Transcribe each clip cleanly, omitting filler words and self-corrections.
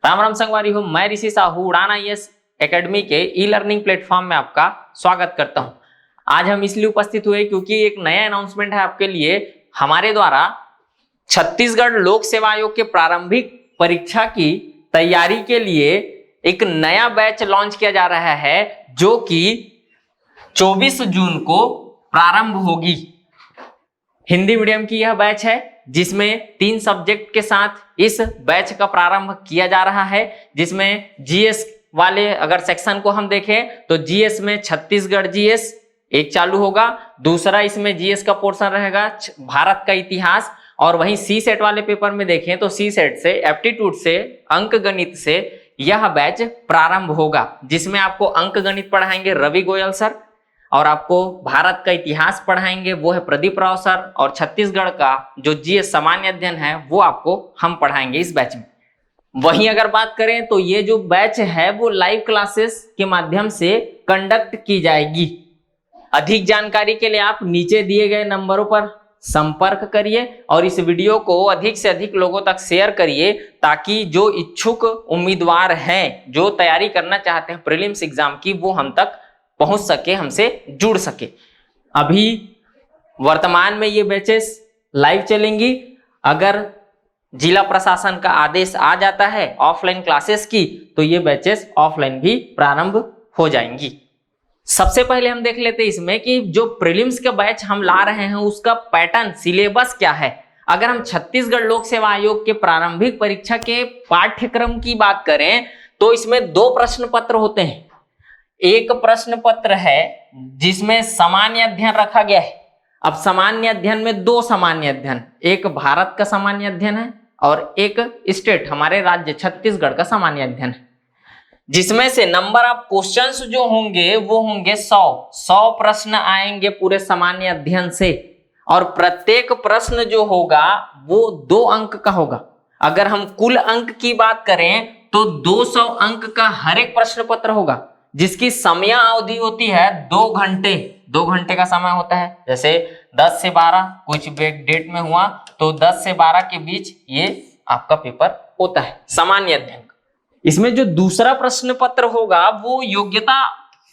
राम राम संगवारी हो, मैं ऋषि साहू उड़ान IAS एकेडमी के ई लर्निंग प्लेटफॉर्म में आपका स्वागत करता हूं। आज हम इसलिए उपस्थित हुए क्योंकि एक नया अनाउंसमेंट है आपके लिए। हमारे द्वारा छत्तीसगढ़ लोक सेवा आयोग के प्रारंभिक परीक्षा की तैयारी के लिए एक नया बैच लॉन्च किया जा रहा है, जो कि 24 जून को प्रारंभ होगी। हिंदी मीडियम की यह बैच है, जिसमें 3 सब्जेक्ट के साथ इस बैच का प्रारंभ किया जा रहा है, जिसमें जीएस वाले अगर सेक्शन को हम देखें तो जीएस में छत्तीसगढ़ जीएस एक चालू होगा, दूसरा इसमें जीएस का पोर्शन रहेगा भारत का इतिहास, और वहीं सी सेट वाले पेपर में देखें तो सी सेट से, एप्टीट्यूड से, अंक गणित से यह बैच प्रारंभ होगा, जिसमें आपको अंक गणित पढ़ाएंगे रवि गोयल सर, और आपको भारत का इतिहास पढ़ाएंगे वो है प्रदीप राव सर, और छत्तीसगढ़ का जो जीएस सामान्य अध्ययन है वो आपको हम पढ़ाएंगे इस बैच में। वहीं अगर बात करें तो ये जो बैच है वो लाइव क्लासेस के माध्यम से कंडक्ट की जाएगी। अधिक जानकारी के लिए आप नीचे दिए गए नंबरों पर संपर्क करिए और इस वीडियो को अधिक से अधिक लोगों तक शेयर करिए, ताकि जो इच्छुक उम्मीदवार हैं जो तैयारी करना चाहते हैं प्रीलिम्स एग्जाम की, वो हम तक पहुंच सके, हमसे जुड़ सके। अभी वर्तमान में ये बैचेस लाइव चलेंगी। अगर जिला प्रशासन का आदेश आ जाता है ऑफलाइन क्लासेस की, तो ये बैचेस ऑफलाइन भी प्रारंभ हो जाएंगी। सबसे पहले हम देख लेते हैं इसमें कि जो प्रीलिम्स का बैच हम ला रहे हैं उसका पैटर्न, सिलेबस क्या है। अगर हम छत्तीसगढ़ लोक सेवा आयोग के प्रारंभिक परीक्षा के पाठ्यक्रम की बात करें तो इसमें 2 प्रश्न पत्र होते हैं। एक प्रश्न पत्र है जिसमें सामान्य अध्ययन रखा गया है। अब सामान्य अध्ययन में 2 सामान्य अध्ययन, एक भारत का सामान्य अध्ययन है और एक स्टेट हमारे राज्य छत्तीसगढ़ का सामान्य अध्ययन है, जिसमें से नंबर ऑफ क्वेश्चंस जो होंगे वो होंगे 100 प्रश्न आएंगे पूरे सामान्य अध्ययन से, और प्रत्येक प्रश्न जो होगा वो 2 अंक का होगा। अगर हम कुल अंक की बात करें तो 200 अंक का हर एक प्रश्न पत्र होगा, जिसकी समय अवधि होती है 2 घंटे। 2 घंटे का समय होता है। जैसे 10 से 12 कुछ डेट में हुआ तो 10 से 12 के बीच ये आपका पेपर होता है सामान्य अध्ययन का। इसमें जो दूसरा प्रश्न पत्र होगा वो योग्यता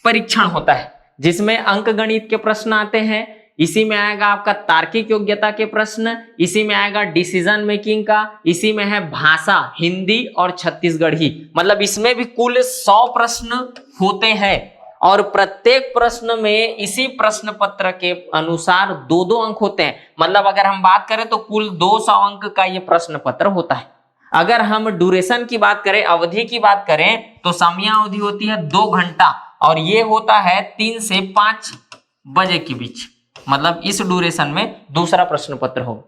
परीक्षण होता है, जिसमें अंक गणित के प्रश्न आते हैं। इसी में आएगा आपका तार्किक योग्यता के प्रश्न, इसी में आएगा डिसीजन मेकिंग का, इसी में है भाषा हिंदी और छत्तीसगढ़ी। मतलब इसमें भी कुल 100 प्रश्न होते हैं, और प्रत्येक प्रश्न में इसी प्रश्न पत्र के अनुसार 2-2 अंक होते हैं। मतलब अगर हम बात करें तो कुल 200 अंक का ये प्रश्न पत्र होता है। अगर हम ड्यूरेशन की बात करें, अवधि की बात करें, तो समय अवधि होती है 2 घंटा, और ये होता है 3 से 5 बजे के बीच। मतलब इस ड्यूरेशन में दूसरा प्रश्न पत्र होगा।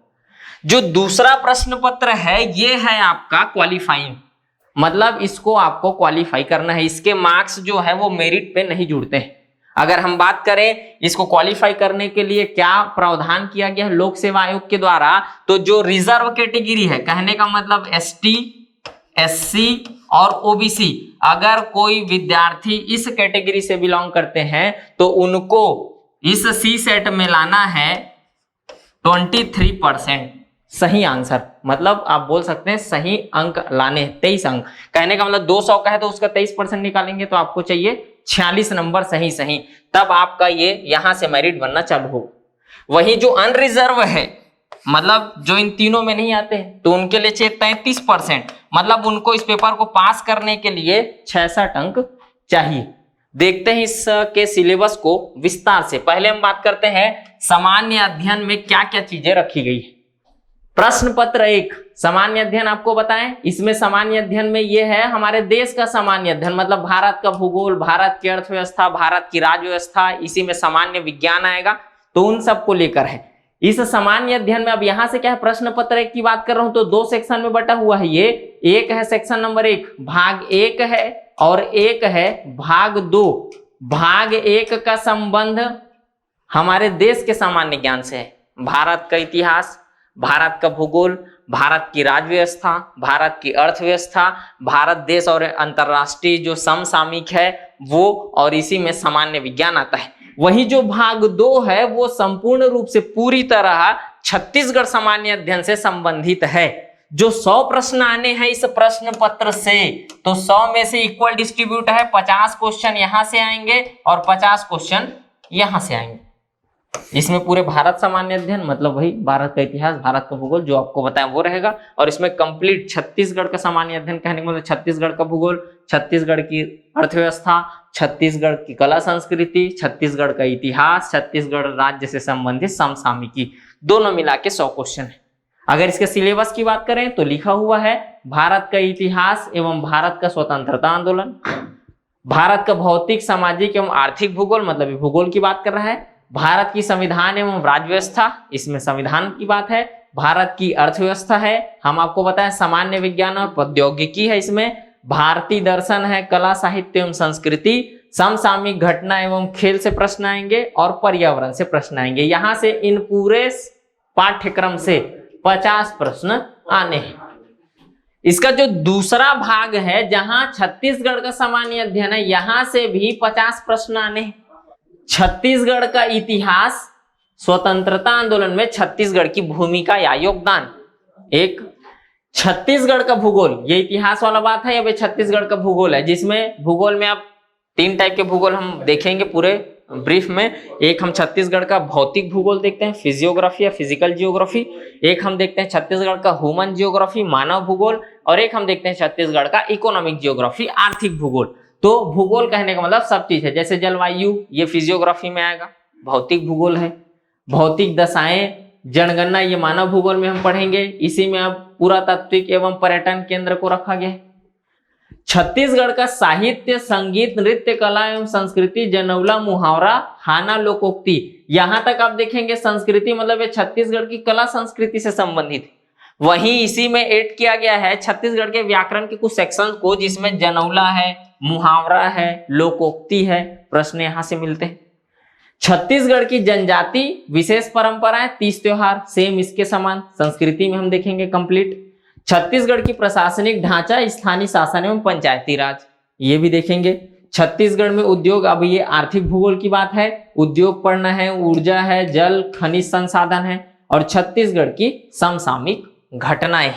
जो दूसरा प्रश्न पत्र है ये है आपका क्वालिफाइंग, मतलब इसको आपको क्वालिफाई करना है। इसके मार्क्स जो है वो मेरिट पे नहीं जुड़ते हैं। अगर हम बात करें इसको क्वालिफाई करने के लिए क्या प्रावधान किया गया है लोक सेवा आयोग के द्वारा, तो जो रिजर्व कैटेगरी है, कहने का मतलब ST, SC और OBC, अगर कोई विद्यार्थी इस कैटेगरी से बिलोंग करते हैं तो उनको इस सी सेट में लाना है 23% सही आंसर। मतलब आप बोल सकते हैं सही अंक लाने, 23 अंक। कहने का मतलब 200 का है तो उसका 23% निकालेंगे तो आपको चाहिए 46 नंबर सही, तब आपका ये यहां से मेरिट बनना चालू होगा। वही जो अनरिजर्व है, मतलब जो इन तीनों में नहीं आते हैं, तो उनके लिए चाहिए 33%। मतलब उनको इस पेपर को पास करने के लिए 66 अंक चाहिए। देखते हैं इसके सिलेबस को विस्तार से। पहले हम बात करते हैं सामान्य अध्ययन में क्या क्या चीजें रखी गई है। प्रश्न पत्र 1 सामान्य अध्ययन आपको बताएं। इसमें सामान्य अध्ययन में ये है हमारे देश का सामान्य अध्ययन, मतलब भारत का भूगोल, भारत की अर्थव्यवस्था, भारत की राज्य व्यवस्था, इसी में सामान्य विज्ञान आएगा, तो उन सबको लेकर है इस सामान्य अध्ययन में। अब यहां से क्या है, प्रश्न पत्र 1 की बात कर रहा हूं तो 2 सेक्शन में बटा हुआ है। ये एक है सेक्शन नंबर 1 भाग 1 है, और एक है भाग 2। भाग 1 का संबंध हमारे देश के सामान्य ज्ञान से है। भारत का इतिहास, भारत का भूगोल, भारत की राज्य व्यवस्था, भारत की अर्थव्यवस्था, भारत देश और अंतरराष्ट्रीय जो समसामयिक है वो, और इसी में सामान्य विज्ञान आता है। वही जो भाग 2 है वो संपूर्ण रूप से पूरी तरह छत्तीसगढ़ सामान्य अध्ययन से संबंधित है। जो 100 प्रश्न आने हैं इस प्रश्न पत्र से, तो 100 में से इक्वल डिस्ट्रीब्यूट है, 50 क्वेश्चन यहां से आएंगे और 50 क्वेश्चन यहां से आएंगे। इसमें पूरे भारत सामान्य अध्ययन मतलब वही भारत का इतिहास, भारत का भूगोल जो आपको बताया वो रहेगा, और इसमें कंप्लीट छत्तीसगढ़ का सामान्य अध्ययन कहने का मतलब छत्तीसगढ़ का भूगोल, छत्तीसगढ़ की अर्थव्यवस्था, छत्तीसगढ़ की कला संस्कृति, छत्तीसगढ़ का इतिहास, छत्तीसगढ़ राज्य से संबंधित समसामयिकी, दोनों मिला के 100 क्वेश्चन है। अगर इसके सिलेबस की बात करें तो लिखा हुआ है भारत का इतिहास एवं भारत का स्वतंत्रता आंदोलन, भारत का भौतिक सामाजिक एवं आर्थिक भूगोल मतलब भूगोल की बात कर रहा है, भारत की संविधान एवं राज्य व्यवस्था, इसमें संविधान की बात है, भारत की अर्थव्यवस्था है, हम आपको बताएं सामान्य विज्ञान और प्रौद्योगिकी है, इसमें भारतीय दर्शन है, कला साहित्य एवं संस्कृति, समसामयिक घटना एवं खेल से प्रश्न आएंगे और पर्यावरण से प्रश्न आएंगे। यहां से इन पूरे पाठ्यक्रम से 50 प्रश्न आने हैं। इसका जो दूसरा भाग है जहां छत्तीसगढ़ का सामान्य अध्ययन है, यहां से भी 50 प्रश्न आने हैं। छत्तीसगढ़ का इतिहास, स्वतंत्रता आंदोलन में छत्तीसगढ़ की भूमिका या योगदान, एक छत्तीसगढ़ का भूगोल, ये इतिहास वाला बात है, अब छत्तीसगढ़ का भूगोल है, जिसमें भूगोल में आप 3 टाइप के भूगोल हम देखेंगे पूरे ब्रीफ में। एक हम छत्तीसगढ़ का भौतिक भूगोल देखते हैं, फिजियोग्राफी या फिजिकल जियोग्राफी, एक हम देखते हैं छत्तीसगढ़ का ह्यूमन जियोग्राफी, मानव भूगोल, और एक हम देखते हैं छत्तीसगढ़ का इकोनॉमिक जियोग्राफी, आर्थिक भूगोल। तो भूगोल कहने का मतलब सब चीज है, जैसे जलवायु ये फिजियोग्राफी में आएगा, भौतिक भूगोल है, भौतिक दशाएं, जनगणना ये मानव भूगोल में हम पढ़ेंगे, इसी में अब पुरातात्विक एवं पर्यटन केंद्र को रखा गया है। छत्तीसगढ़ का साहित्य, संगीत, नृत्य, कला एवं संस्कृति, जनौला, मुहावरा, हाना, लोकोक्ति, यहां तक आप देखेंगे संस्कृति मतलब ये छत्तीसगढ़ की कला संस्कृति से संबंधित। वहीं इसी में ऐड किया गया है छत्तीसगढ़ के व्याकरण के कुछ सेक्शन को, जिसमें जनौला है, मुहावरा है, लोकोक्ति है, प्रश्न यहां से मिलते हैं। छत्तीसगढ़ की जनजाति, विशेष परंपराएं, 30 त्योहार, सेम इसके समान संस्कृति में हम देखेंगे कंप्लीट। छत्तीसगढ़ की प्रशासनिक ढांचा, स्थानीय शासन एवं पंचायती राज, ये भी देखेंगे। छत्तीसगढ़ में उद्योग, अब ये आर्थिक भूगोल की बात है, उद्योग पढ़ना है, ऊर्जा है, जल खनिज संसाधन है, और छत्तीसगढ़ की समसामयिक घटनाएं,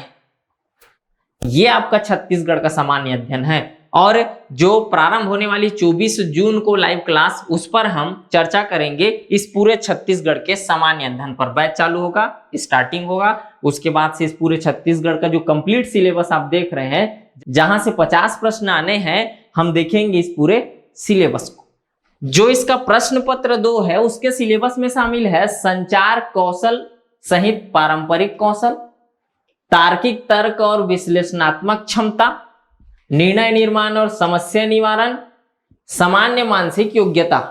ये आपका छत्तीसगढ़ का सामान्य अध्ययन है। और जो प्रारंभ होने वाली 24 जून को लाइव क्लास, उस पर हम चर्चा करेंगे इस पूरे छत्तीसगढ़ के सामान्य अध्ययन पर। बैच चालू होगा, स्टार्टिंग होगा, उसके बाद से इस पूरे छत्तीसगढ़ का जो कंप्लीट सिलेबस आप देख रहे हैं, जहां से 50 प्रश्न आने हैं, हम देखेंगे इस पूरे सिलेबस को। जो इसका प्रश्न पत्र 2 है उसके सिलेबस में शामिल है संचार कौशल सहित पारंपरिक कौशल, तार्किक तर्क और विश्लेषणात्मक क्षमता, निर्णय निर्माण और समस्या निवारण, सामान्य मानसिक योग्यता।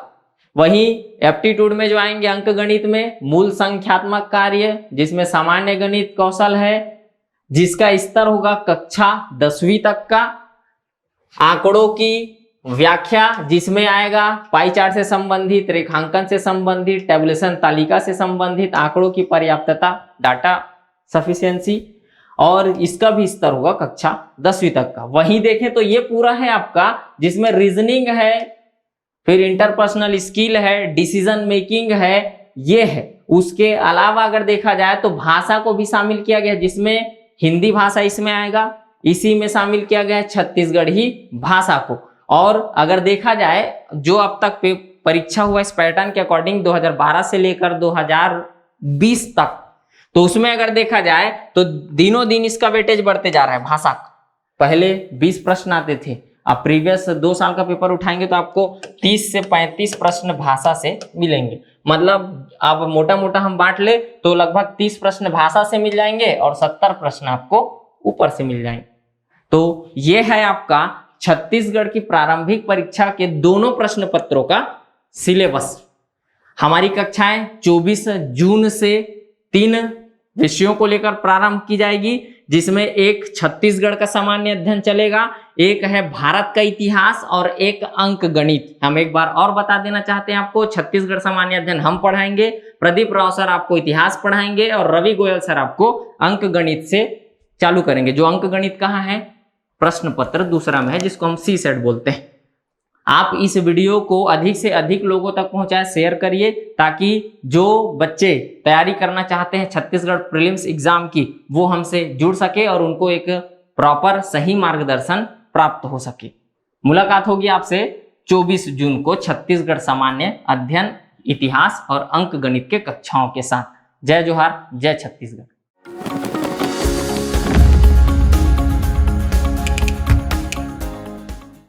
वहीं एप्टीट्यूड में जो आएंगे अंक गणित में मूल संख्यात्मक कार्य, जिसमें सामान्य गणित कौशल है, जिसका स्तर होगा कक्षा 10वीं तक का, आंकड़ों की व्याख्या, जिसमें आएगा पाई चार्ट से संबंधित, रेखांकन से संबंधित, टेबुलेशन तालिका से संबंधित, आंकड़ों की पर्याप्तता, डाटा सफिशिएंसी, और इसका भी स्तर होगा कक्षा 10वीं तक का। वहीं देखें तो ये पूरा है आपका, जिसमें रीजनिंग है, फिर इंटरपर्सनल स्किल है, डिसीजन मेकिंग है, ये है। उसके अलावा अगर देखा जाए तो भाषा को भी शामिल किया गया, जिसमें हिंदी भाषा इसमें आएगा, इसी में शामिल किया गया है छत्तीसगढ़ी भाषा को। और अगर देखा जाए जो अब तक परीक्षा हुआ इस पैटर्न के अकॉर्डिंग 2012 से लेकर 2020 तक, तो उसमें अगर देखा जाए तो दिनों दिन इसका वेटेज बढ़ते जा रहा है भाषा का। पहले 20 प्रश्न आते थे, अब प्रीवियस 2 साल का पेपर उठाएंगे तो आपको 30 से 35 प्रश्न भाषा से मिलेंगे। मतलब आप मोटा मोटा हम बांट ले तो लगभग 30 प्रश्न भाषा से मिल जाएंगे और 70 प्रश्न आपको ऊपर से मिल जाएंगे। तो ये है आपका छत्तीसगढ़ की प्रारंभिक परीक्षा के दोनों प्रश्न पत्रों का सिलेबस। हमारी कक्षाएं 24 जून से 3 विषयों को लेकर प्रारंभ की जाएगी, जिसमें एक छत्तीसगढ़ का सामान्य अध्ययन चलेगा, एक है भारत का इतिहास और एक अंक गणित। हम एक बार और बता देना चाहते हैं आपको, छत्तीसगढ़ सामान्य अध्ययन हम पढ़ाएंगे, प्रदीप राव सर आपको इतिहास पढ़ाएंगे और रवि गोयल सर आपको अंक गणित से चालू करेंगे। जो अंक गणित कहाँ है, प्रश्न पत्र दूसरा में है, जिसको हम सी सेट बोलते हैं। आप इस वीडियो को अधिक से अधिक लोगों तक पहुंचाएं, शेयर करिए, ताकि जो बच्चे तैयारी करना चाहते हैं छत्तीसगढ़ प्रीलिम्स एग्जाम की, वो हमसे जुड़ सके और उनको एक प्रॉपर सही मार्गदर्शन प्राप्त हो सके। मुलाकात होगी आपसे 24 जून को छत्तीसगढ़ सामान्य अध्ययन, इतिहास और अंक गणित के कक्षाओं के साथ। जय जोहार, जय छत्तीसगढ़।